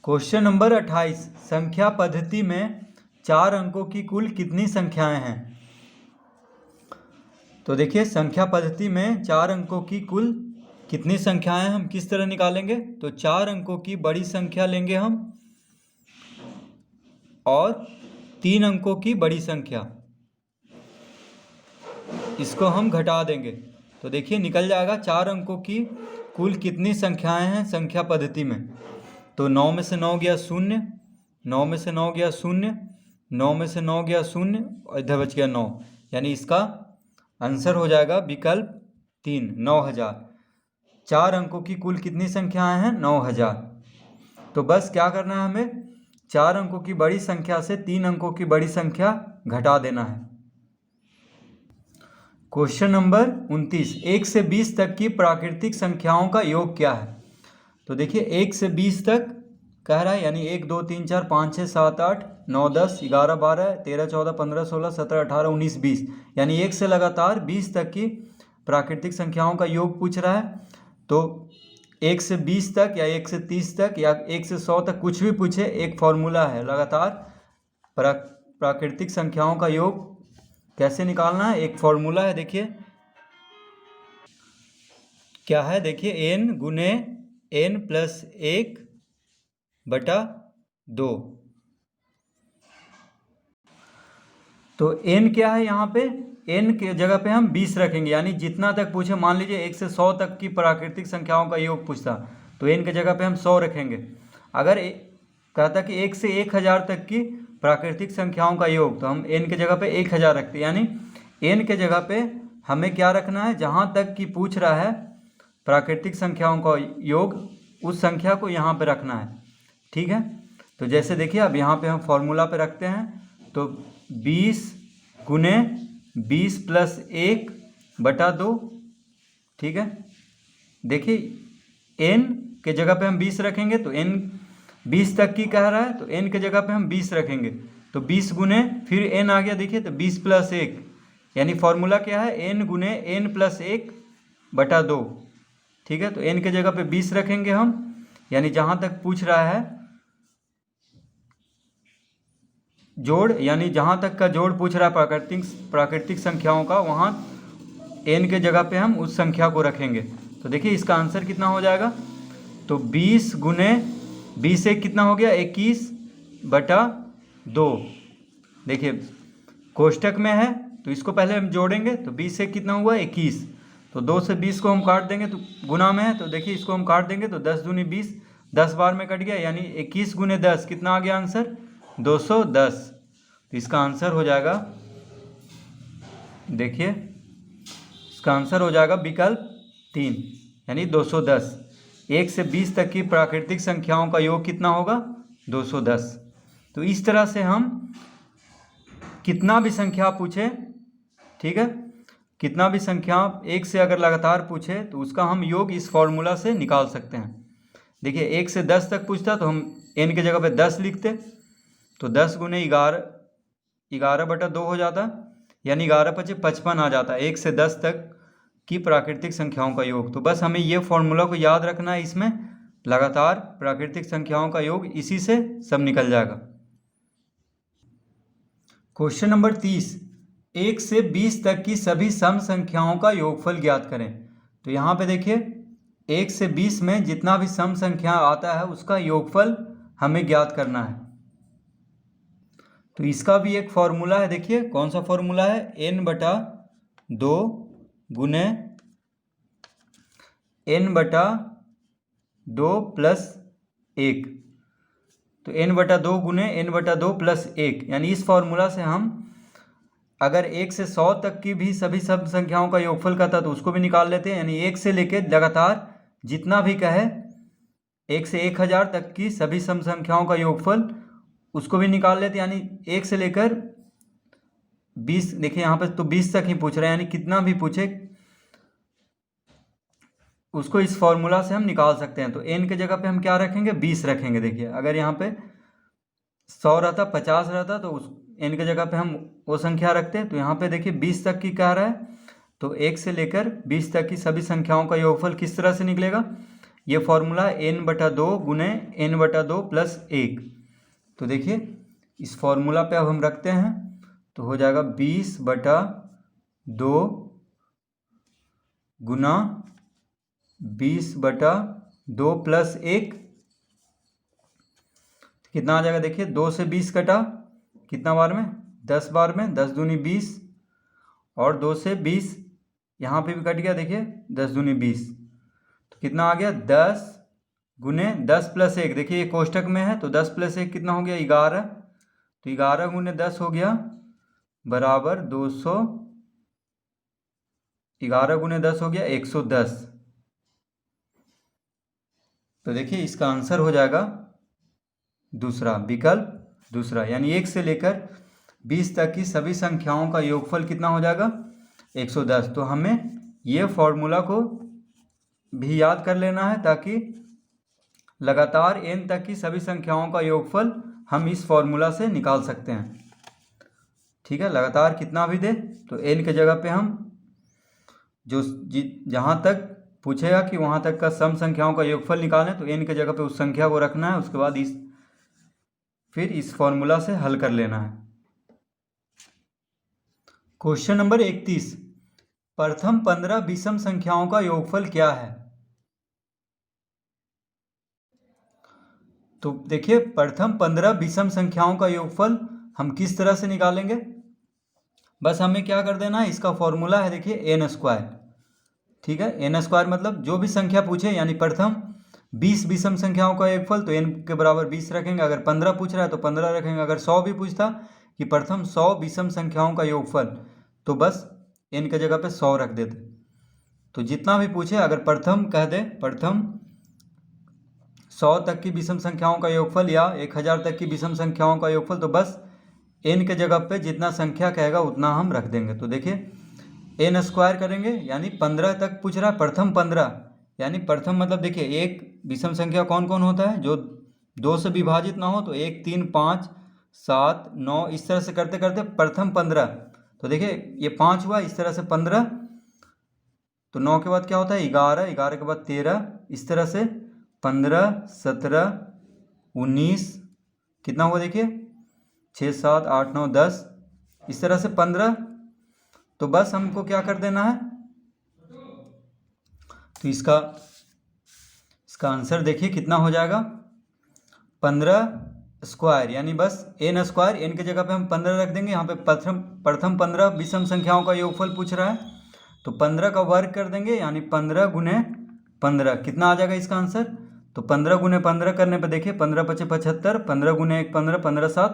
Question number 28, संख्या पद्धति में 4 अंकों की कुल कितनी संख्याएं हैं। तो देखिए संख्या पद्धति में 4 अंकों की कुल कितनी संख्याएं हम किस तरह निकालेंगे। तो 4 अंकों की बड़ी संख्या लेंगे हम और 3 अंकों की बड़ी संख्या, इसको हम घटा देंगे। तो देखिए निकल जाएगा 4 अंकों की कुल कितनी संख्याएं हैं संख्या पद्धति में। तो 9 में से 9 गया 0, 9 में से 9 गया 0, 9 में से 9 गया 0 और इधर बच गया 9, यानी इसका आंसर हो जाएगा विकल्प 3, 9000। 4 अंकों की कुल कितनी संख्याएं हैं 9000। तो बस क्या करना है, हमें 4 अंकों की बड़ी संख्या से 3 अंकों की बड़ी संख्या घटा देना है। क्वेश्चन नंबर 29, 1 से 20 तक की प्राकृतिक संख्याओं का योग क्या है। तो देखिए 1 से 20 तक कह रहा है, यानी 1 2 3 4 5 6 7 8 9 10 11 12 13 14 15 16 17 18 19 20, यानी 1 से लगातार 20 तक की प्राकृतिक संख्याओं का योग पूछ रहा है। तो 1 से 20 तक या 1 से 30 तक या 1 से 100 तक कुछ भी पूछे, एक फॉर्मूला है लगातार प्राकृतिक संख्याओं का योग कैसे निकालना है, एक फॉर्मूला है। देखिए क्या है, देखिए n गुने n प्लस 1 बटा 2। तो n क्या है, यहाँ पे n के जगह पे हम 20 रखेंगे, यानी जितना तक पूछे, मान लीजिए 1 से 100 तक की प्राकृतिक संख्याओं का योग पूछता तो n के जगह पे हम 100 रखेंगे। अगर कहता कि 1 से 1000 तक की प्राकृतिक संख्याओं का योग, तो हम n के जगह पे 1000 रखते हैं, यानी n के जगह पे हमें क्या रखना है, जहाँ तक की पूछ रहा है प्राकृतिक संख्याओं का योग, उस संख्या को यहाँ पे रखना है। ठीक है, तो जैसे देखिए अब यहाँ पे हम फॉर्मूला पे रखते हैं, तो 20 गुने 20 प्लस 1 बटा 2। ठीक है, देखिए n के जगह पे हम 20 रखेंगे, तो n 20 तक की कह रहा है, तो n के जगह पे हम 20 रखेंगे, तो 20 गुने फिर n आ गया, देखिए तो 20 प्लस 1, यानी फॉर्मूला क्या है, n गुने n प्लस 1 बटा 2। ठीक है, तो n के जगह पे 20 रखेंगे हम, यानी जहाँ तक पूछ रहा है जोड़, यानी जहाँ तक का जोड़ पूछ रहा है प्राकृतिक संख्याओं का, वहाँ n के जगह पे हम उस संख्या को रखेंगे। तो देखिए इसका आंसर कितना हो जाएगा, तो 20 गुने 20 से कितना हो गया, 21 बटा 2। देखिए कोष्टक में है तो इसको पहले हम जोड़ेंगे, तो 20 से कितना हुआ 21, तो 2 से 20 को हम काट देंगे, तो गुना में है, तो देखिए इसको हम काट देंगे, तो 10 दूनी 20, 10 बार में कट गया, यानी 21 गुने 10 कितना आ गया आंसर, 210। तो इसका आंसर हो जाएगा, देखिए इसका आंसर हो जाएगा विकल्प 3, यानी 210। 1 से 20 तक की प्राकृतिक संख्याओं का योग कितना होगा, 210। तो इस तरह से हम कितना भी संख्या पूछे, ठीक है, कितना भी संख्या 1 से अगर लगातार पूछे तो उसका हम योग इस फॉर्मूला से निकाल सकते हैं। देखिए 1 से 10 तक पूछता तो हम n के जगह पे 10 लिखते, तो 10 गुने 11 बटा 2 हो जाता, यानी 11 पचे 55 आ जाता है 1 से 10 तक की प्राकृतिक संख्याओं का योग। तो बस हमें ये फॉर्मूला को याद रखना है, इसमें लगातार प्राकृतिक संख्याओं का योग, इसी से सब निकल जाएगा। क्वेश्चन नंबर 30, 1 से 20 तक की सभी सम संख्याओं का योगफल ज्ञात करें। तो यहाँ पे देखिए 1 से 20 में जितना भी सम संख्या आता है उसका योगफल हमें ज्ञात करना है। तो इसका भी एक फॉर्मूला है, देखिए कौन सा फॉर्मूला है, n बटा 2 गुने n बटा 2 प्लस 1। तो n बटा 2 गुने n बटा 2 प्लस 1, यानी इस फॉर्मूला से हम अगर 1 से 100 तक की भी सभी सब संख्याओं का योगफल करता तो उसको भी निकाल लेते हैं, यानी 1 से लेकर लगातार जितना भी कहे 1 से 1000 तक की सभी सम संख्याओं का योगफल उसको भी निकाल लेते हैं, यानी 1 से लेकर 20, देखिए यहाँ पे तो 20 तक ही पूछ रहे हैं, यानी कितना भी पूछे उसको इस फॉर्मूला से हम निकाल सकते हैं। तो n के जगह पे हम क्या रखेंगे, 20 रखेंगे। देखिए अगर यहाँ पे 100 रहता, 50 रहता, तो उस n के जगह पे हम वो संख्या रखते, तो यहाँ पे देखिए 20 तक की कह रहा है, तो 1 से लेकर 20 तक की सभी संख्याओं का योगफल किस तरह से निकलेगा, ये फॉर्मूला है n/2 गुने n/2 प्लस 1। तो देखिए इस फॉर्मूला पे अब हम रखते हैं तो हो जाएगा 20/2 गुना 20/2 प्लस 1। कितना आ जाएगा देखिए, 2 से 20 कटा कितना बार में, 10 बार में, 10 दूनी 20 और 2 से 20 यहाँ पे भी कट गया देखिए, 10 दूनी 20। तो कितना आ गया 10 गुने 10 प्लस 1। देखिए ये कोष्टक में है तो 10 प्लस 1 कितना हो गया 11। तो 11 गुने 10 हो गया बराबर 200। 11 गुने 10 हो गया 110। तो देखिए इसका आंसर हो जाएगा दूसरा, विकल्प दूसरा, यानी 1 से लेकर 20 तक की सभी संख्याओं का योगफल कितना हो जाएगा 110। तो हमें ये फॉर्मूला को भी याद कर लेना है ताकि लगातार n तक की सभी संख्याओं का योगफल हम इस फॉर्मूला से निकाल सकते हैं। ठीक है, लगातार कितना भी दे तो n के जगह पे हम जो जहाँ तक पूछेगा कि वहाँ तक का सम संख्याओं का योगफल निकालें तो n के जगह पे उस संख्या को रखना है, उसके बाद फिर इस फॉर्मूला से हल कर लेना है। क्वेश्चन नंबर 31, प्रथम 15 विषम संख्याओं का योगफल क्या है। तो देखिए प्रथम 15 विषम संख्याओं का योगफल हम किस तरह से निकालेंगे, बस हमें क्या कर देना है, इसका फॉर्मूला है देखिए n²। ठीक है, n² मतलब जो भी संख्या पूछे, यानी प्रथम 20 विषम संख्याओं का योगफल तो n के बराबर 20 रखेंगे। अगर 15 पूछ रहा है तो 15 रखेंगे। अगर 100 भी पूछता कि प्रथम 100 विषम संख्याओं का योगफल तो बस n के जगह पे 100 रख देते। तो जितना भी पूछे अगर प्रथम कह दे, प्रथम 100 तक की विषम संख्याओं का योगफल या 1000 तक की विषम संख्याओं का योगफल, तो बस n के जगह पे जितना संख्या कहेगा उतना हम रख देंगे। तो देखिए n² करेंगे यानी 15 तक पूछ रहा है, प्रथम 15 यानी प्रथम मतलब देखिए एक विषम संख्या कौन कौन होता है जो 2 से विभाजित ना हो, तो 1 3 5 7 9 इस तरह से करते करते प्रथम 15। तो देखिए ये 5 हुआ, इस तरह से 15, तो 9 के बाद क्या होता है 11, 11 के बाद 13, इस तरह से 15 17 19, कितना हुआ देखिए 6 7 8 9 10, इस तरह से 15। तो बस हमको क्या कर देना है, तो इसका आंसर देखिए कितना हो जाएगा 15² यानी बस n², n के जगह पे हम 15 रख देंगे। यहाँ पे प्रथम 15 विषम संख्याओं का योगफल पूछ रहा है तो 15 का वर्ग कर देंगे यानी 15 गुने 15, कितना आ जाएगा इसका आंसर। तो 15 गुने 15 करने पे देखिए 15 × 5 = 75, 15 गुने 1 15, 15 × 7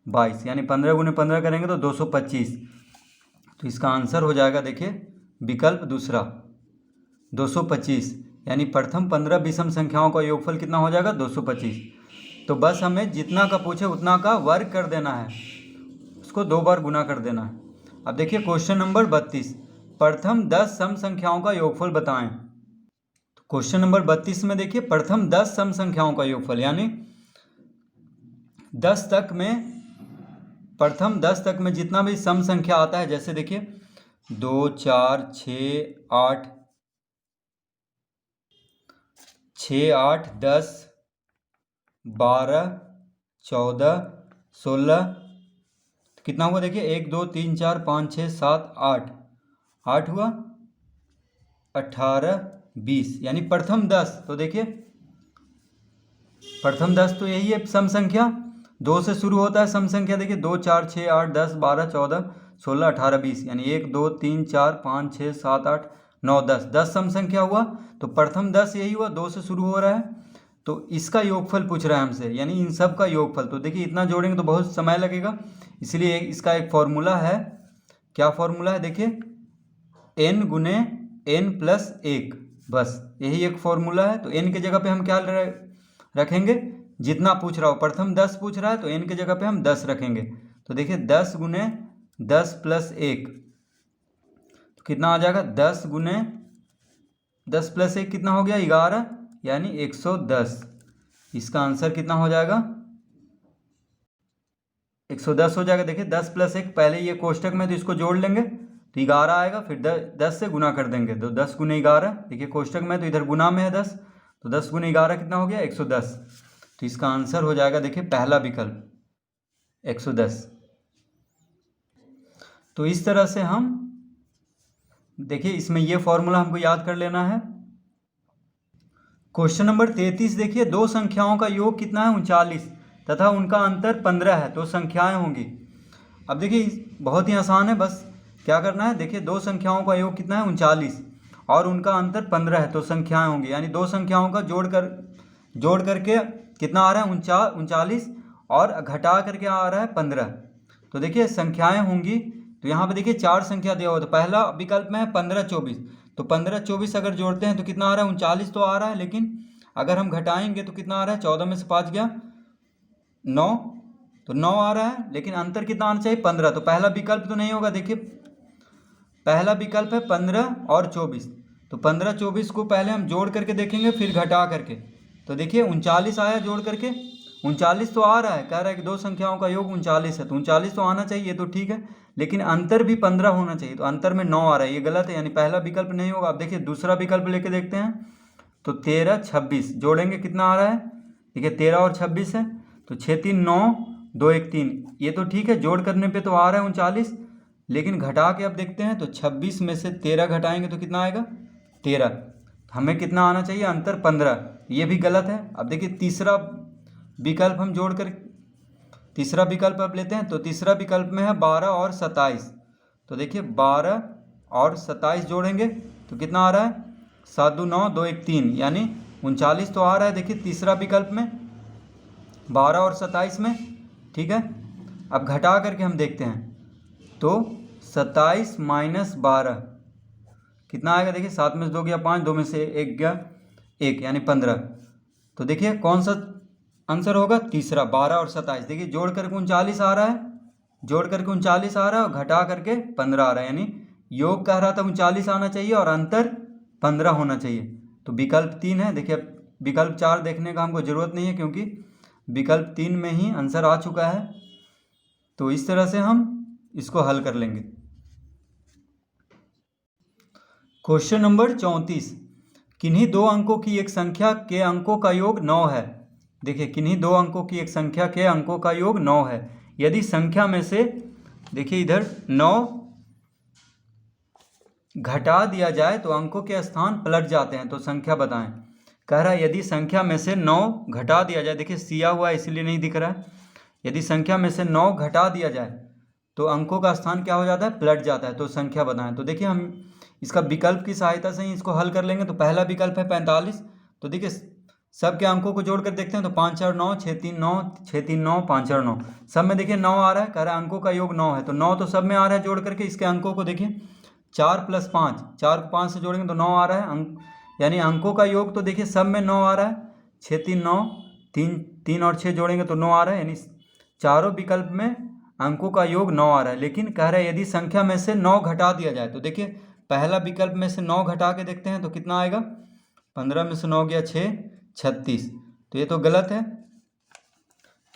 = 22, यानी 15 गुने 15 करेंगे तो 225। तो इसका आंसर हो जाएगा देखिए विकल्प दूसरा 225, यानी प्रथम 15 विषम संख्याओं का योगफल कितना हो जाएगा 225। तो बस हमें जितना का पूछे उतना का वर्ग कर देना है, उसको 2 बार गुना कर देना है। अब देखिए क्वेश्चन नंबर 32, प्रथम 10 सम संख्याओं का योगफल बताएं। तो क्वेश्चन नंबर 32 में देखिए प्रथम 10 सम संख्याओं का योगफल यानी 10 तक में, प्रथम 10 तक में जितना भी सम संख्या आता है, जैसे देखिए 2 4 6 8 10 12 14 16, कितना हुआ देखिए 1 2 3 4 5 6 7 8, 8 हुआ 18 20, यानी प्रथम 10। तो देखिए प्रथम 10 तो यही है सम संख्या, 2 से शुरू होता है सम संख्या। देखिए 2 4 6 8 10 12 14 16 18 20, यानी 1 2 3 4 5 6 7 8 9 10, 10 सम संख्या हुआ। तो प्रथम 10 यही हुआ, 2 से शुरू हो रहा है, तो इसका योगफल पूछ रहा है हमसे, यानी इन सब का योगफल। तो देखिए इतना जोड़ेंगे तो बहुत समय लगेगा, इसलिए इसका एक फॉर्मूला है। क्या फॉर्मूला है देखिए, n गुने n प्लस 1, बस यही एक फॉर्मूला है। तो n के जगह पे हम क्या रखेंगे, जितना पूछ रहा हो, प्रथम 10 पूछ रहा है तो n के जगह पे हम 10 रखेंगे। तो देखिए 10 गुने 10 प्लस 1, तो कितना आ जाएगा 10 गुने 10 प्लस 1 कितना हो गया 11, यानी 110। इसका आंसर कितना हो जाएगा 110 हो जाएगा। देखिए 10 प्लस 1 पहले ये कोष्टक में, तो इसको जोड़ लेंगे तो 11 आएगा, फिर 10 से गुना कर देंगे, तो 10 गुने 11, देखिए कोष्टक में तो इधर गुना में है 10, तो 10 गुने 11 कितना हो गया 110। तो इसका आंसर हो जाएगा देखिए पहला विकल्प 110। तो इस तरह से हम देखिए इसमें ये फॉर्मूला हमको याद कर लेना है। क्वेश्चन नंबर 33 देखिए, दो संख्याओं का योग कितना है 39 तथा उनका अंतर 15 है, तो संख्याएं होंगी। अब देखिए बहुत ही आसान है, बस क्या करना है, देखिए दो संख्याओं का योग कितना है 39 और उनका अंतर 15 है, तो संख्याएं होंगी। यानी दो संख्याओं का जोड़ करके कितना आ रहा है 39 और घटा करके आ रहा है 15। तो देखिए संख्याएं होंगी। तो यहाँ पे देखिए चार संख्या दिया हुआ, तो पहला विकल्प में है 15 24। तो 15 24 अगर जोड़ते हैं तो कितना आ रहा है 39 तो आ रहा है, लेकिन अगर हम घटाएंगे तो कितना आ रहा है 14 में से 5 गया 9, तो 9 आ रहा है, लेकिन अंतर कितना आना चाहिए 15। तो पहला विकल्प तो नहीं होगा। देखिए पहला विकल्प है 15 और 24। तो 15 24 को पहले हम जोड़ करके देखेंगे फिर घटा करके। तो देखिए 39 आया जोड़ करके, 39 तो आ रहा है, कह रहा है कि दो संख्याओं का योग 39 है, तो 39 तो आना चाहिए, तो ठीक है, लेकिन अंतर भी 15 होना चाहिए। तो अंतर में 9 आ रहा है, ये गलत है, यानी पहला विकल्प नहीं होगा। अब देखिए दूसरा विकल्प लेके देखते हैं। तो 13 26 जोड़ेंगे कितना आ रहा है, देखिए 13 और 26 है, तो 6 3 9 2 1 3, ये तो ठीक है, जोड़ करने पे तो आ रहा है 39, लेकिन घटा के अब देखते हैं। तो 26 में से 13 घटाएंगे तो कितना आएगा 13, हमें कितना आना चाहिए अंतर 15, ये भी गलत है। अब देखिए तीसरा विकल्प हम जोड़ कर तीसरा विकल्प अब लेते हैं। तो तीसरा विकल्प में है 12 और 27। तो देखिए 12 और 27 जोड़ेंगे तो कितना आ रहा है 7 2 9 2 1 3, यानी 39 तो आ रहा है। देखिए तीसरा विकल्प में 12 और 27 में, ठीक है। अब घटा करके हम देखते हैं। तो 27 माइनस 12 कितना आएगा, देखिए 7 में से 2 गया 5, 2 में से 1 गया 1, यानी 15। तो देखिए कौन सा आंसर होगा, तीसरा 12 और 27। देखिए जोड़ करके 39 आ रहा है, जोड़ करके 39 आ रहा है और घटा करके 15 आ रहा है, यानी योग कह रहा था 39 आना चाहिए और अंतर 15 होना चाहिए। तो विकल्प 3 है। देखिए विकल्प 4 देखने का हमको ज़रूरत नहीं है, क्योंकि विकल्प 3 में ही आंसर आ चुका है। तो इस तरह से हम इसको हल कर लेंगे। क्वेश्चन नंबर 34, किन्हीं दो अंकों की एक संख्या के अंकों का योग 9 है। देखिए किन्हीं दो अंकों की एक संख्या के अंकों का योग 9 है। यदि संख्या में से देखिए इधर 9 घटा दिया जाए तो अंकों के स्थान पलट जाते हैं, तो संख्या बताएं। कह रहा है यदि संख्या में से 9 घटा दिया जाए, देखिए सिया हुआ है इसलिए नहीं दिख रहा है। यदि संख्या में से 9 घटा दिया जाए तो अंकों का स्थान क्या हो जाता है, पलट जाता है, तो संख्या बताएं। तो देखिए हम इसका विकल्प की सहायता से ही इसको हल कर लेंगे। तो पहला विकल्प है 45। तो देखिए सब के अंकों को जोड़ कर देखते हैं। तो 5 4 9 6 3 9 6 3 9 5 4 9, सब में देखिए 9 आ रहा है, कह रहा है अंकों का योग 9 है, तो 9 तो सब में आ रहा है जोड़ करके। इसके अंकों को देखिए 4 + 5, 4 को 5 से जोड़ेंगे तो 9 आ रहा है यानी अंकों का योग तो देखिए सब में 9 आ रहा है। 6 3 9, 3 और 6 जोड़ेंगे तो 9 आ रहा है, यानी चारों विकल्प में अंकों का योग 9 आ रहा है। लेकिन कह रहा है यदि संख्या में से 9 घटा दिया जाए, तो देखिए पहला विकल्प में से 9 घटा के देखते हैं तो कितना आएगा, 15 में से 9 गया 6 36। तो ये तो गलत है,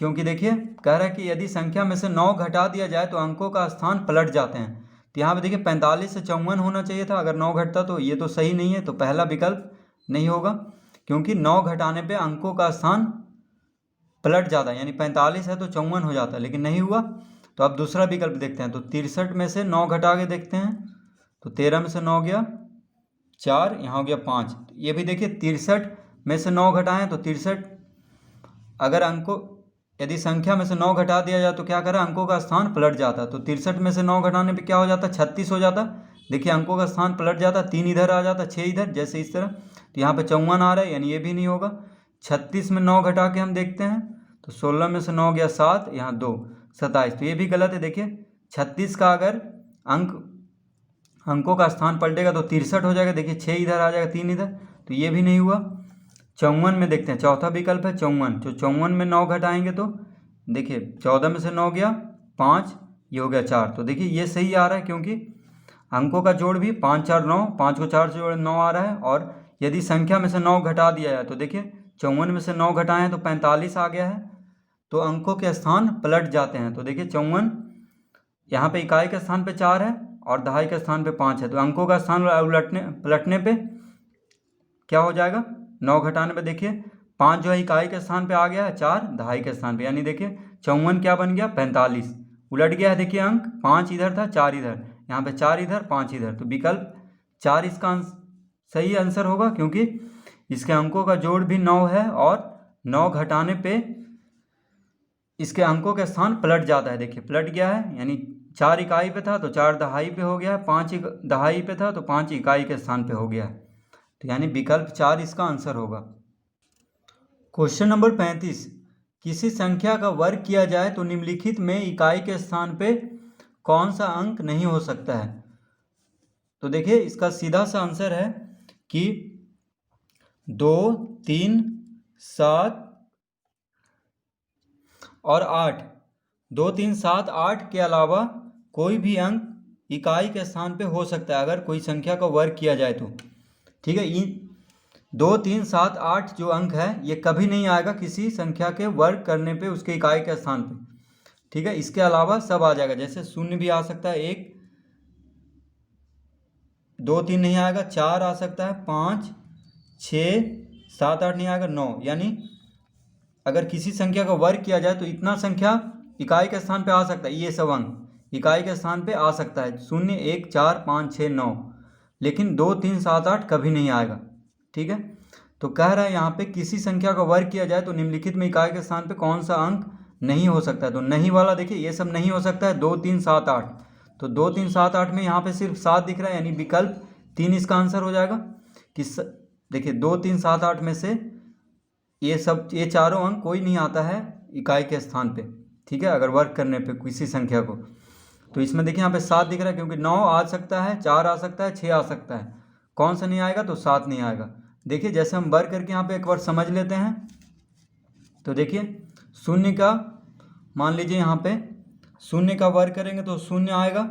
क्योंकि देखिए कह रहा है कि यदि संख्या में से 9 घटा दिया जाए तो अंकों का स्थान पलट जाते हैं। तो यहाँ पे देखिए 45 से 54 होना चाहिए था अगर 9 घटता, तो ये तो सही नहीं है, तो पहला विकल्प नहीं होगा, क्योंकि 9 घटाने पे अंकों का स्थान पलट जाता है, यानी 45 है तो 54 हो जाता है, लेकिन नहीं हुआ। तो अब दूसरा विकल्प देखते हैं। तो 63 में से 9 घटा के देखते हैं। तो 13 में से 9 गया 4, यहाँ हो गया 5। ये भी देखिए 63 में से 9 घटाएं तो 63, अगर अंकों यदि संख्या में से 9 घटा दिया जाए तो क्या करें, अंकों का स्थान पलट जाता। तो 63 में से 9 घटाने पे क्या हो जाता, 36 हो जाता। देखिए अंकों का स्थान पलट जाता, 3 इधर आ जाता 6 इधर, जैसे इस तरह। तो यहाँ पे 54 आ रहा है, यानी ये भी नहीं होगा। 36 में 9 घटा के हम देखते हैं। तो 16 में से 9 गया 7, यहाँ 2 27। तो ये भी गलत है। देखिए 36 का अगर अंकों का स्थान पलटेगा तो 63 हो जाएगा। देखिए 6 इधर आ जाएगा 3 इधर, तो ये भी नहीं हुआ। 54 में देखते हैं, चौथा विकल्प है 54। तो 54 में 9 घटाएंगे तो देखिए 14 में से 9 गया 5, ये हो गया 4। तो देखिए ये सही आ रहा है, क्योंकि अंकों का जोड़ भी 5 4 9, 5 को 4 से जोड़े 9 आ रहा है। और यदि संख्या में से 9 घटा दिया जाए तो देखिए 54 में से 9 घटाएं तो 45 आ गया है, तो अंकों के स्थान पलट जाते हैं। तो देखिए 54 यहाँ पे इकाई के स्थान पे 4 है और दहाई के स्थान पे 5 है, तो अंकों का स्थान पलटने पे क्या हो जाएगा, 9 घटाने पे देखिए 5 जो है इकाई के स्थान पे आ गया है, 4 दहाई के स्थान पे, यानी देखिए 54 क्या बन गया 45। उलट गया है देखिए अंक, 5 इधर था 4 इधर, यहाँ पे 4 इधर 5 इधर, तो विकल्प 4 इसका सही आंसर होगा, क्योंकि इसके अंकों का जोड़ भी 9 है और 9 घटाने पे इसके अंकों के स्थान पलट जाता है। देखिए पलट गया है, यानी 4 इकाई पे था तो 4 दहाई पे हो गया है, 5 दहाई पे था तो 5 इकाई के स्थान पे हो गया है, तो यानी विकल्प 4 इसका आंसर होगा। क्वेश्चन नंबर 35, किसी संख्या का वर्ग किया जाए तो निम्नलिखित में इकाई के स्थान पे कौन सा अंक नहीं हो सकता है। तो देखिए इसका सीधा सा आंसर है कि 2, 3, 7 और 8, 2, 3, 7, 8 के अलावा कोई भी अंक इकाई के स्थान पे हो सकता है अगर कोई संख्या का वर्ग किया जाए तो। ठीक है, 2, 3, 7, 8 जो अंक है ये कभी नहीं आएगा किसी संख्या के वर्ग करने पे उसके इकाई के स्थान पे। ठीक है, इसके अलावा सब आ जाएगा, जैसे 0 भी आ सकता है, 1, 2, 3 नहीं आएगा, 4 आ सकता है, 5, 6, 7, 8 नहीं आएगा, 9। यानी अगर किसी संख्या का वर्ग किया जाए तो इतना संख्या इकाई के स्थान पे आ सकता है, ये सब अंक इकाई के स्थान पे आ सकता है, 0, 1, 4, 5, 6, 9, लेकिन 2, 3, 7, 8 कभी नहीं आएगा। ठीक है, तो कह रहा है यहाँ पे किसी संख्या का वर्ग किया जाए तो निम्नलिखित में इकाई के स्थान पे कौन सा अंक नहीं हो सकता है। तो नहीं वाला देखिए ये सब नहीं हो सकता है, 2, 3, 7, 8, तो 2, 3, 7, 8 में यहाँ पे सिर्फ 7 दिख रहा है, यानी विकल्प 3 इसका आंसर हो जाएगा। देखिए 2, 3, 7, 8 में से ये चारों अंक कोई नहीं आता है इकाई के स्थान पे। ठीक है, अगर वर्ग करने पे किसी संख्या को, तो इसमें देखिए यहाँ पे 7 दिख रहा है, क्योंकि 9 आ सकता है, 4 आ सकता है, 6 आ सकता है, कौन सा नहीं आएगा, तो 7 नहीं आएगा। देखिए जैसे हम वर्ग करके यहाँ पे एक बार समझ लेते हैं, तो देखिए 0 का मान लीजिए यहाँ पे 0 का वर्ग करेंगे तो 0 आएगा।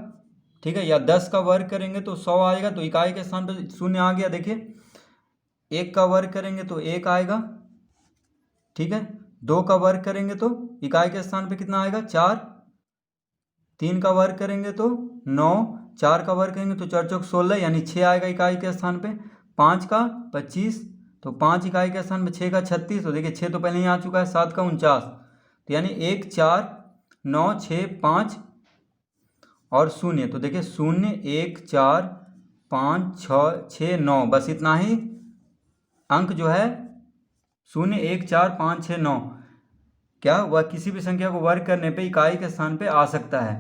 ठीक है, या 10 का वर्ग करेंगे तो 100 आएगा, तो इकाई के स्थान पे 0 आ गया। देखिए 1 का वर्ग करेंगे तो 1 आएगा। ठीक है, 2 का वर्ग करेंगे तो इकाई के स्थान पे कितना आएगा, 4, 3 का वर्ग करेंगे तो 9, 4 का वर्ग करेंगे तो 4 चौक 16, यानी 6 आएगा इकाई के स्थान पे, 5 का 25, तो 5 इकाई के स्थान पे, 6 का 36, तो देखिए 6 तो पहले ही आ चुका है, 7 का 49, तो यानी 1, 4, 9, 6, 5 और 0, तो देखिए 0, 1, 4, 5, 6, 9, बस इतना ही अंक जो है 0, 1, 4, 5, 6, 9 क्या वह किसी भी संख्या को वर्ग करने पे इकाई के स्थान पे आ सकता है।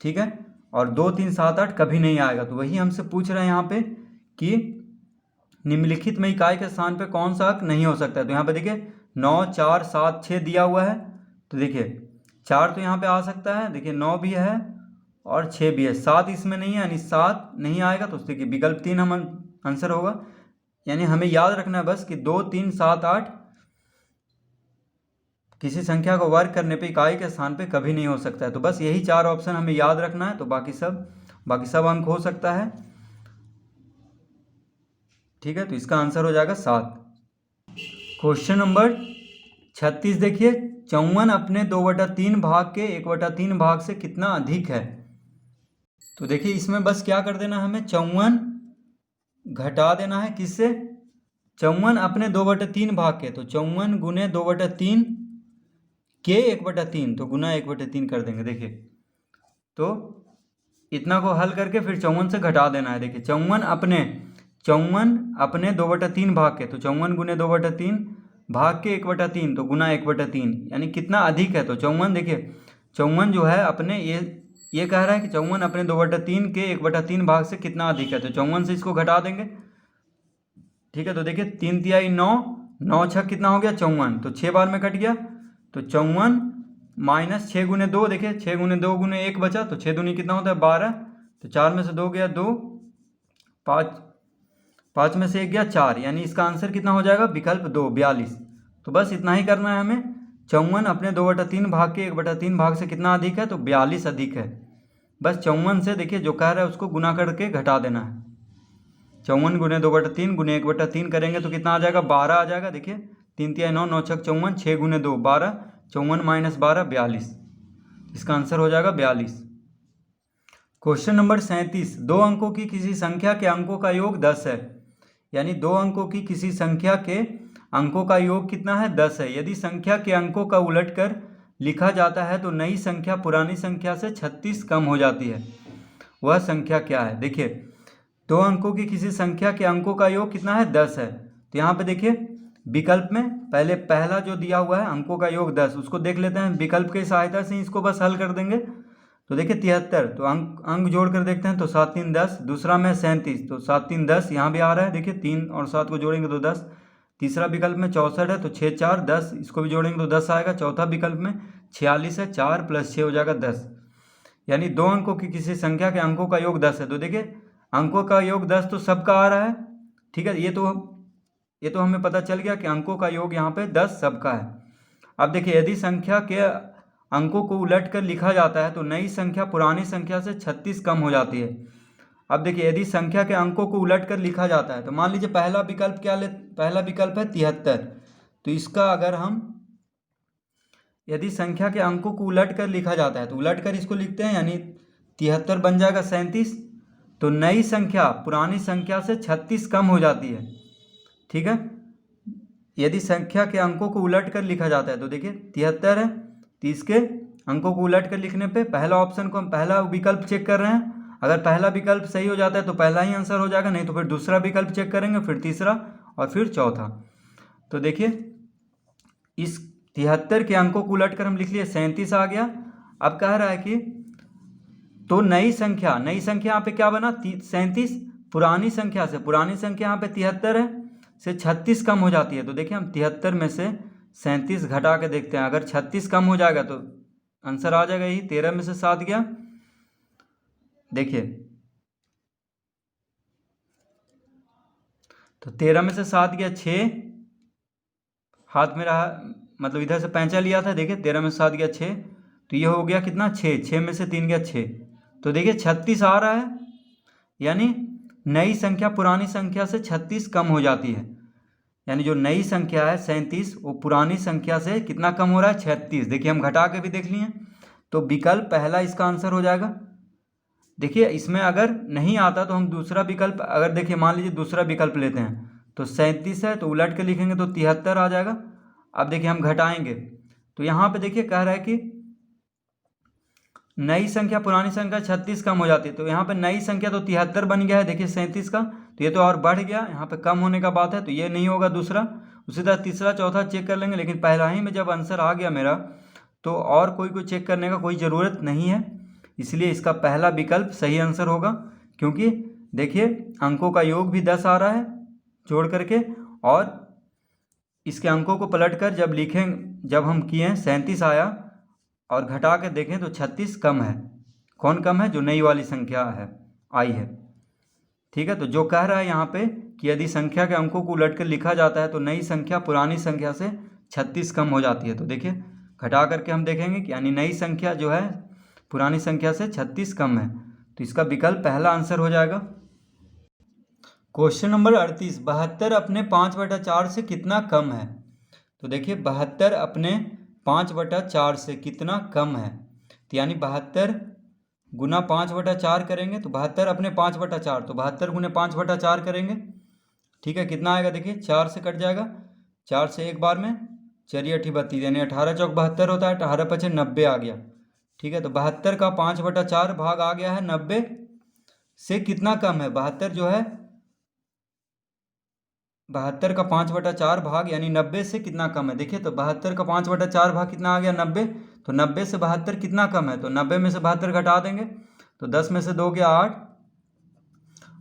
ठीक है, और 2, 3, 7, 8 कभी नहीं आएगा। तो वही हमसे पूछ रहे हैं यहाँ पे कि निम्नलिखित में इकाई के स्थान पे कौन सा अंक नहीं हो सकता है। तो यहाँ पे देखिए 9, 4, 7, 6 दिया हुआ है, तो देखिए 4 तो यहाँ पे आ सकता है, देखिए 9 भी है और 6 भी है, 7 इसमें नहीं है, यानी 7 नहीं आएगा, तो देखिए विकल्प 3 हम आंसर होगा। यानी हमें याद रखना है बस कि 2, 3, 7, 8 किसी संख्या को वर्ग करने पे इकाई के स्थान पे कभी नहीं हो सकता है। तो बस यही 4 ऑप्शन हमें याद रखना है, तो बाकी सब अंक हो सकता है। ठीक है, तो इसका आंसर हो जाएगा 7। क्वेश्चन नंबर 36 देखिए, 54 अपने 2/3 भाग के 1/3 भाग से कितना अधिक है। तो देखिए इसमें बस क्या कर देना है, हमें 54 घटा देना है किससे, 54 अपने 2/3 भाग के, तो 54 गुने 2/3 के 1/3, तो गुना 1/3 कर देंगे। देखिए तो इतना को हल करके फिर 54 से घटा देना है। देखिए 54 अपने 2/3 भाग के, तो 54 गुने 2/3 भाग के 1/3, तो गुना 1/3, यानी कितना अधिक है। तो 54 देखिए 54 जो है अपने ये कह रहा है कि 54 अपने 2/3 के 1/3 भाग से कितना अधिक है, तो 54 से इसको घटा देंगे। ठीक है, तो देखिए 3 तिहाई 9, 9 छः कितना हो गया 54, तो 6 बार में कट गया, तो 54 माइनस 6 गुने 2, देखिए 6 गुने 2 गुने 1 बचा, तो 6 दूनी कितना होता है 12, तो 4 में से 2 गया 2, 5 में से 1 गया 4, यानी इसका आंसर कितना हो जाएगा विकल्प 2, 42। तो बस इतना ही करना है हमें, 54 अपने 2/3 भाग के 1/3 भाग से कितना अधिक है, तो 42 अधिक है। बस 54 से देखिए जो कह रहा है उसको गुना करके घटा देना है। 54 गुने 2/3 गुने 1/3 करेंगे तो कितना आ जाएगा 12 आ जाएगा। देखिए 3 तिहाई 9, 9 छक 54, 6 गुने 2 12, 54 माइनस 12 42, इसका आंसर हो जाएगा 42। क्वेश्चन नंबर 37, 2 अंकों की किसी संख्या के अंकों का योग 10 है। यानी 2 अंकों की किसी संख्या के अंकों का योग कितना है 10 है। यदि संख्या के अंकों का उलटकर लिखा जाता है तो नई संख्या पुरानी संख्या से 36 कम हो जाती है। वह संख्या क्या है? देखिए 2 अंकों की किसी संख्या के अंकों का योग कितना है 10 है। तो यहाँ पे देखिए विकल्प में पहला जो दिया हुआ है अंकों का योग 10, उसको देख लेते हैं। विकल्प की सहायता से इसको बस हल कर देंगे। तो देखिए 73, तो अंक जोड़ कर देखते हैं तो 7 3 10। दूसरा में 37, तो 7 3 10 यहाँ भी आ रहा है। देखिए 3 और 7 को जोड़ेंगे तो 10। तीसरा विकल्प में 64 है तो 6 4 10, इसको भी जोड़ेंगे तो 10 आएगा। चौथा विकल्प में 46 है, 4 + 6 हो जाएगा 10। यानी 2 अंकों की किसी संख्या के अंकों का योग 10 है। तो देखिए अंकों का योग 10 तो सबका आ रहा है, ठीक है। ये तो हमें पता चल गया कि अंकों का योग यहाँ पे 10 सबका है। अब देखिए यदि संख्या के अंकों को उलट कर लिखा जाता है तो नई संख्या पुरानी संख्या से 36 कम हो जाती है। अब देखिए यदि संख्या के अंकों को उलट कर लिखा जाता है तो मान लीजिए पहला विकल्प पहला विकल्प है 73। तो इसका अगर हम यदि संख्या के अंकों को उलट कर लिखा जाता है तो उलट कर इसको लिखते हैं, यानी 73 बन जाएगा 37। तो नई संख्या पुरानी संख्या से 36 कम हो जाती है, ठीक है। यदि संख्या के अंकों को उलट कर लिखा जाता है तो देखिए 73 है, 30 के अंकों को उलट कर लिखने पे पहला ऑप्शन को हम पहला विकल्प चेक कर रहे हैं। अगर पहला विकल्प सही हो जाता है तो पहला ही आंसर हो जाएगा, नहीं तो फिर दूसरा विकल्प चेक करेंगे, फिर तीसरा और फिर चौथा। तो देखिए इस 73 के अंकों को उलट कर हम लिख लिए 37 आ गया। अब कह रहा है कि तो नई संख्या यहाँ पे क्या बना 37, पुरानी संख्या यहाँ पे 73 है से 36 कम हो जाती है। तो देखिए हम 73 में से 37 घटा के देखते हैं। अगर 36 कम हो जाएगा तो आंसर आ जाएगा यही, 13 में से 7 गया। देखिए तो 13 में से 7 गया 6, हाथ में रहा मतलब इधर से पैंचा लिया था। देखिए 13 में से 7 गया 6, तो ये हो गया कितना 6, 6 में से 3 गया 6। तो देखिए 36 आ रहा है, यानी नई संख्या पुरानी संख्या से 36 कम हो जाती है। यानी जो नई संख्या है 37 वो पुरानी संख्या से कितना कम हो रहा है 36। देखिए हम घटा के भी देख लिए, तो विकल्प पहला इसका आंसर हो जाएगा। देखिए इसमें अगर नहीं आता तो हम दूसरा विकल्प, अगर देखिए मान लीजिए दूसरा विकल्प लेते हैं तो 37 है तो उलट के लिखेंगे तो 73 आ जाएगा। अब देखिए हम घटाएंगे तो यहाँ पे देखिए कह रहा है कि नई संख्या पुरानी संख्या 36 कम हो जाती है। तो यहाँ पे नई संख्या तो 73 बन गया है, देखिए 37 का, तो ये तो और बढ़ गया, यहाँ पे कम होने का बात है, तो ये नहीं होगा दूसरा। उसी तरह तीसरा चौथा चेक कर लेंगे, लेकिन पहला ही में जब आंसर आ गया मेरा तो और कोई चेक करने का कोई ज़रूरत नहीं है, इसलिए इसका पहला विकल्प सही आंसर होगा। क्योंकि देखिए अंकों का योग भी 10 आ रहा है जोड़ करके, और इसके अंकों को पलट कर जब हम किए 37 आया और घटा के देखें तो 36 कम है। कौन कम है? जो नई वाली संख्या है आई है, ठीक है। तो जो कह रहा है यहाँ पे कि यदि संख्या के अंकों को उलट कर लिखा जाता है तो नई संख्या पुरानी संख्या से 36 कम हो जाती है। तो देखिए घटा करके हम देखेंगे कि यानी नई संख्या जो है पुरानी संख्या से 36 कम है, तो इसका विकल्प पहला आंसर हो जाएगा। क्वेश्चन नंबर 38, 72 अपने 5/4 से कितना कम है? तो देखिए 72 अपने 5/4 से कितना कम है, तो यानी 72 गुना 5/4 करेंगे तो 72 अपने 5/4, तो 72 गुने 5/4 करेंगे, ठीक है। कितना आएगा देखिए 4 से कट जाएगा, 4 से एक बार में 4 × 8 = 32, यानी 18 चौक 72 होता है, 18 × 5 = 90 आ गया, ठीक है। तो 72 का 5/4 भाग आ गया है 90 से कितना कम है? 72 जो है 72 का 5/4 भाग यानी 90 से कितना कम है? देखिए तो 72 का 5/4 भाग कितना आ गया 90, तो 90 से 72 कितना कम है? तो 90 में से 72 घटा देंगे तो 10 में से 2 गया 8,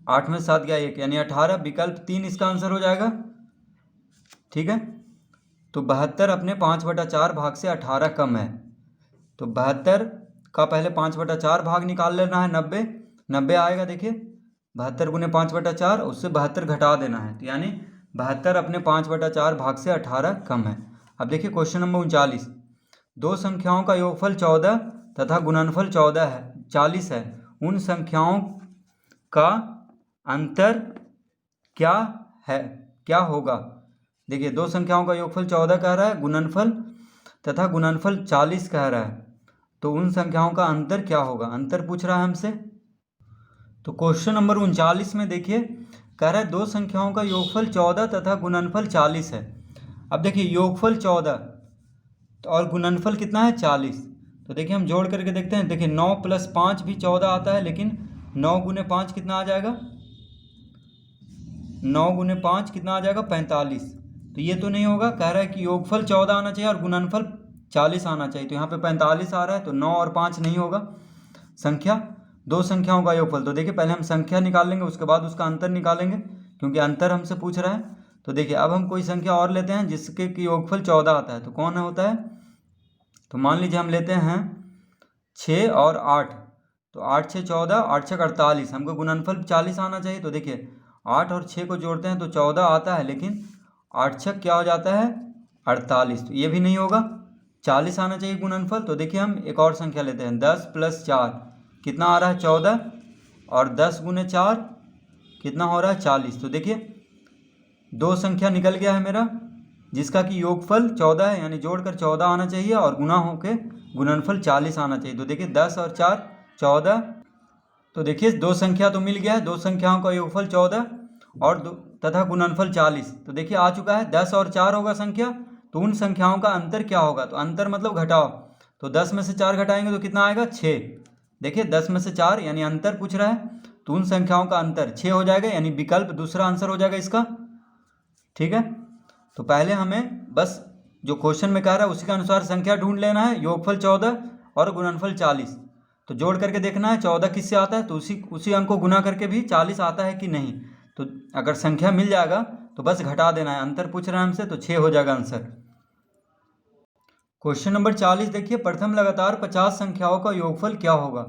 8 में से 7 गया 1, यानी 18। विकल्प 3 इसका आंसर हो जाएगा, ठीक है। तो 72 अपने 5/4 भाग से 18 कम है। तो 72 का पहले 5/4 भाग निकाल लेना है 90, 90 आएगा। देखिए 72 गुने 5/4, उससे 72 घटा देना है, तो यानी 72 अपने 5/4 भाग से 18 कम है। अब देखिए क्वेश्चन नंबर 39, दो संख्याओं का योगफल 14 तथा गुणनफल 40 है, उन संख्याओं का अंतर क्या है, क्या होगा? देखिए दो संख्याओं का योगफल 14 कह रहा है, गुणनफल तथा गुणनफल 40 कह रहा है, तो उन संख्याओं का अंतर क्या होगा? अंतर पूछ रहा है हमसे। तो क्वेश्चन नंबर 39 में देखिए कह रहा है दो संख्याओं का योगफल 14 तथा गुणनफल 40 है। अब देखिए योगफल 14 और गुणनफल कितना है 40। तो देखिए हम जोड़ करके देखते हैं। देखिए 9 + 5 भी 14 आता है, लेकिन 9 × 5 कितना आ जाएगा, 9 × 5 कितना आ जाएगा 45। तो ये तो नहीं होगा। कह रहा है कि योगफल 14 आना चाहिए और गुणनफल 40 आना चाहिए। तो यहाँ पे 45 आ रहा है, तो 9 और 5 नहीं होगा। संख्या दो संख्याओं का योगफल, तो देखिए पहले हम संख्या निकाल लेंगे, उसके बाद उसका अंतर निकालेंगे, क्योंकि अंतर हमसे पूछ रहा है। तो देखिए अब हम कोई संख्या और लेते हैं जिसके कि योगफल 14 आता है। तो कौन होता है, तो मान लीजिए हम लेते हैं 6 और 8। तो 8 × 6 = 14, 8 × 6 = 48। हमको गुणनफल 40 आना चाहिए। तो देखिए 8 और 6 को जोड़ते हैं तो 14 आता है, लेकिन 8 × 6 क्या हो जाता है 48। तो ये भी नहीं होगा, 40 आना चाहिए गुणनफल। तो देखिए हम एक और संख्या लेते हैं, 10 + 4 कितना आ रहा है 14, और 10 × 4 कितना हो रहा है 40। तो देखिए दो संख्या निकल गया है मेरा, जिसका कि योगफल 14 है, यानी जोड़कर 14 आना चाहिए और गुना होकर गुणनफल 40 आना चाहिए। तो देखिए 10 और 4 14। तो देखिए दो संख्या तो मिल गया है, दो संख्याओं का योगफल 14 और तथा गुणनफल 40। तो देखिए आ चुका है। 10 और 4 होगा संख्या, तो उन संख्याओं का अंतर क्या होगा, तो अंतर मतलब घटाओ। तो 10 में से 4 घटाएंगे तो कितना आएगा 6। देखिए 10 में से 4 यानी अंतर पूछ रहा है, तो उन संख्याओं का अंतर 6 हो जाएगा, यानी विकल्प दूसरा आंसर हो जाएगा इसका। ठीक है, तो पहले हमें बस जो क्वेश्चन में कह रहा है उसी के अनुसार संख्या ढूंढ लेना है, योगफल 14 और गुणनफल 40। तो जोड़ करके देखना है 14 किससे आता है, तो उसी अंक को गुना करके भी 40 आता है कि नहीं। तो अगर संख्या मिल जाएगा तो बस घटा देना है, अंतर पूछ रहा है हमसे, तो 6 हो जाएगा आंसर। क्वेश्चन नंबर 40 देखिए, प्रथम लगातार 50 संख्याओं का योगफल क्या होगा।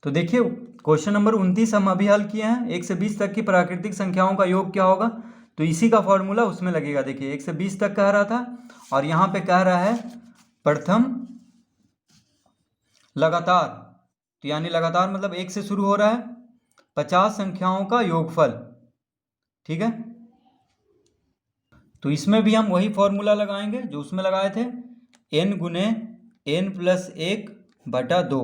तो देखिए क्वेश्चन नंबर 29 हम अभी हल किए हैं। 1 से 20 तक की प्राकृतिक संख्याओं का योग क्या होगा, तो इसी का फॉर्मूला उसमें लगेगा। देखिए 1 से 20 तक कह रहा था और यहाँ पे कह रहा है प्रथम लगातार, तो यानी लगातार मतलब 1 से शुरू हो रहा है, 50 संख्याओं का योगफल। ठीक है, तो इसमें भी हम वही फॉर्मूला लगाएंगे जो उसमें लगाए थे, n × n + 1/2।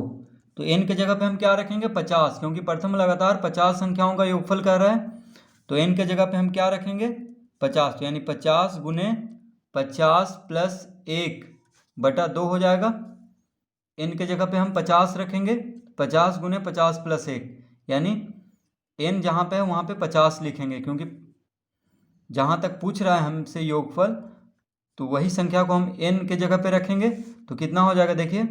तो n के जगह पे हम क्या रखेंगे 50, क्योंकि प्रथम लगातार 50 संख्याओं का योगफल कर रहा है। तो n के जगह पे हम क्या रखेंगे 50, तो यानी 50 × 50 + 1/2 हो जाएगा। n के जगह पे हम 50 रखेंगे, 50 × 50 + 1, यानी n जहाँ पे है वहाँ पे 50 लिखेंगे, क्योंकि जहाँ तक पूछ रहा है हमसे योगफल, तो वही संख्या को हम n के जगह पे रखेंगे। तो कितना हो जाएगा देखिए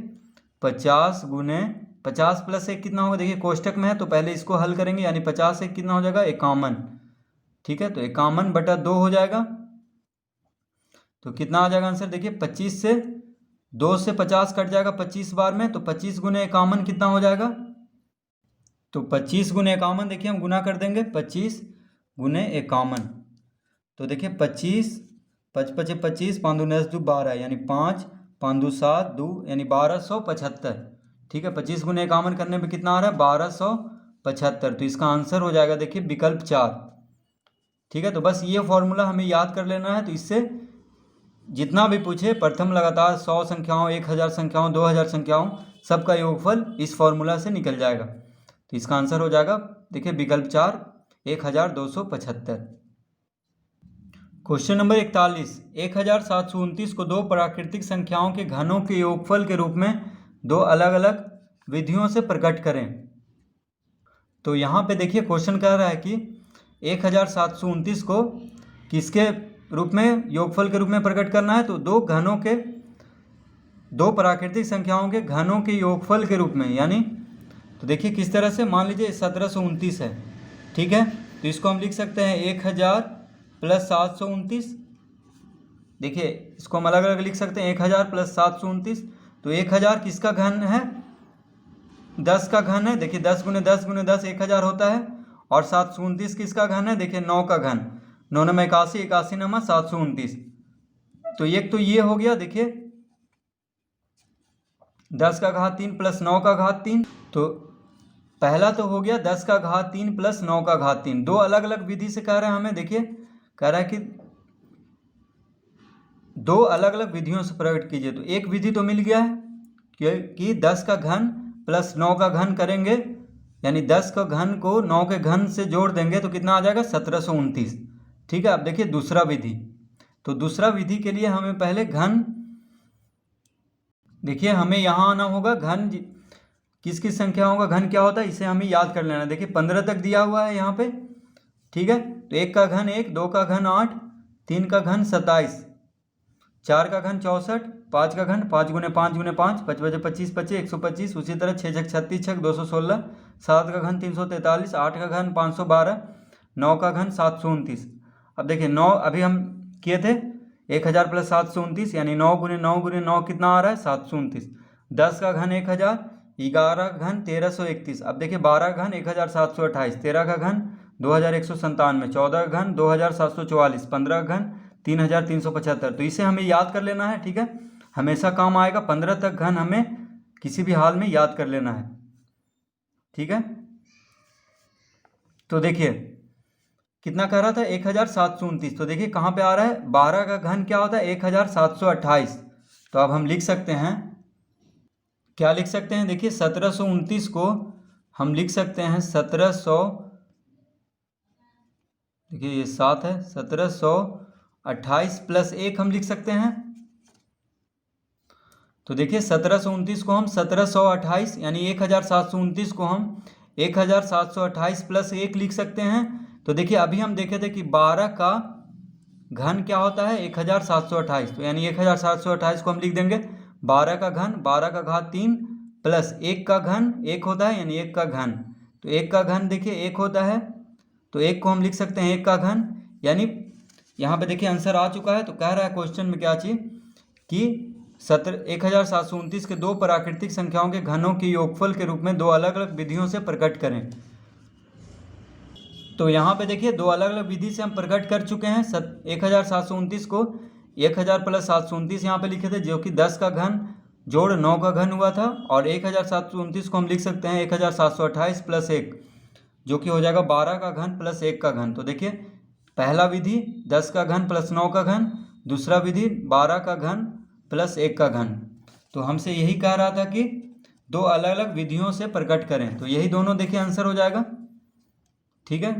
50 × 50 + 1 कितना होगा, देखिए कोष्टक में है तो पहले इसको हल करेंगे, यानी 50 से कितना हो जाएगा 51। ठीक है, तो 51/2 हो जाएगा। तो कितना आ जाएगा आंसर, देखिए 25 से 2 से 50 कट जाएगा 25 बार में, तो 25 × 51 कितना हो जाएगा, तो 25 × 51 देखिए हम गुना कर देंगे, 25 × 51। तो देखिए 25 5 × 5 = 25, 5 × 2 = 12, यानी 5 5 × 2 = 7 2, यानी 1275। ठीक है, 25 × 51 करने पे कितना आ रहा है 1275। तो इसका आंसर हो जाएगा देखिए विकल्प 4। ठीक है, तो बस ये फॉर्मूला हमें याद कर लेना है। तो इससे जितना भी पूछे प्रथम लगातार 100 संख्याओं, 1000 संख्याओं, 2000 संख्याओं, सबका योगफल इस फॉर्मूला से निकल जाएगा। तो इसका आंसर हो जाएगा देखिए विकल्प 4, 1275। क्वेश्चन नंबर 41, 1729 को दो प्राकृतिक संख्याओं के घनों के योगफल के रूप में दो अलग अलग विधियों से प्रकट करें। तो यहाँ पे देखिए क्वेश्चन कह रहा है कि 1729 को किसके रूप में योगफल के रूप में प्रकट करना है, तो दो प्राकृतिक संख्याओं के घनों के योगफल के रूप में। यानी तो देखिए किस तरह से, मान लीजिए 1729 है, ठीक है, तो इसको हम लिख सकते हैं 1000 + 729। देखिए इसको हम अलग अलग लिख सकते हैं, 1000 + 729। तो 1000 किसका घन है, 10 का घन है। देखिए 10 × 10 × 10 1000 होता है। और 729 किसका घन है, देखिए 9 का घन, 9 9 81, 81 9 729। तो एक तो ये हो गया, देखिए 10 का घात 3 + 9 का घात 3। तो पहला तो हो गया 10 का घात 3 + 9 का घात 3। दो अलग अलग विधि से कह रहा है हमें, देखिए कह रहा है कि दो अलग अलग विधियों से प्रकट कीजिए। तो एक विधि तो मिल गया है कि 10 का घन + 9 का घन करेंगे यानी 10 का घन को 9 के घन से जोड़ देंगे तो कितना आ जाएगा 1729। ठीक है, अब देखिए दूसरा विधि। तो दूसरा विधि के लिए हमें पहले घन, देखिए हमें यहाँ आना होगा। घन किस किस संख्या होगा, घन क्या होता है इसे हमें याद कर लेना। देखिए 15 तक दिया हुआ है यहाँ पे। ठीक है, तो 1 का घन 1, 2 का घन 8, 3 का घन 27, 4 का घन 64, 5 का घन 5 गुने 5 गुने 5, 5 बजे 25 25 125। उसी तरह 6 छक 36 छक 216, 7 का घन 343, 8 का घन 512, 9 का घन 729। अब देखिए 9 अभी हम किए थे 1000 प्लस 729, यानी 9 गुने 9 गुने 9 कितना आ रहा है 729। 10 का घन 1000, 11 का घन 1331। अब देखिए 12 का घन 1728, 13 का घन 2197, 14 का घन 2744, 15 का घन 3375। तो इसे हमें याद कर लेना है। ठीक है, हमेशा काम आएगा। 15 तक घन हमें किसी भी हाल में याद कर लेना है। ठीक है, तो देखिए कितना कह रहा था 1729। तो देखिए कहाँ पे आ रहा है, 12 का घन क्या होता है 1728। तो अब हम लिख सकते हैं, क्या लिख सकते हैं, देखिए 1729 को हम लिख सकते हैं 1700, देखिए ये 7 है, 1728 प्लस 1 हम लिख सकते हैं। तो देखिए 1729 को हम 1728 यानी 1729 को हम 1728 प्लस 1 लिख सकते हैं। तो देखिए अभी हम देखे थे कि 12 का घन क्या होता है 1728, तो यानी 1728 को हम लिख देंगे 12 का घन 12 का घात 3 प्लस 1 का घन 1 होता है, यानी 1 का घन। तो 1 का घन देखिए 1 होता है, तो 1 को हम लिख सकते हैं 1 का घन। यानी यहाँ पे देखिए आंसर आ चुका है। तो कह रहा है क्वेश्चन में क्या चीज़ कि 1729 के दो प्राकृतिक संख्याओं के घनों के योगफल के रूप में दो अलग अलग विधियों से प्रकट करें। तो यहाँ पे देखिए दो अलग अलग विधि से हम प्रकट कर चुके हैं। 1729 को 1000 प्लस 729 यहाँ पे लिखे थे, जो कि 10 का घन जोड़ 9 का घन हुआ था। और 1729 को हम लिख सकते हैं 1728 प्लस 1, जो कि हो जाएगा 12 का घन प्लस 1 का घन। तो देखिए पहला विधि 10 का घन प्लस 9 का घन, दूसरा विधि 12 का घन प्लस 1 का घन। तो हमसे यही कह रहा था कि दो अलग अलग विधियों से प्रकट करें। तो यही दोनों देखिए आंसर हो जाएगा। ठीक है।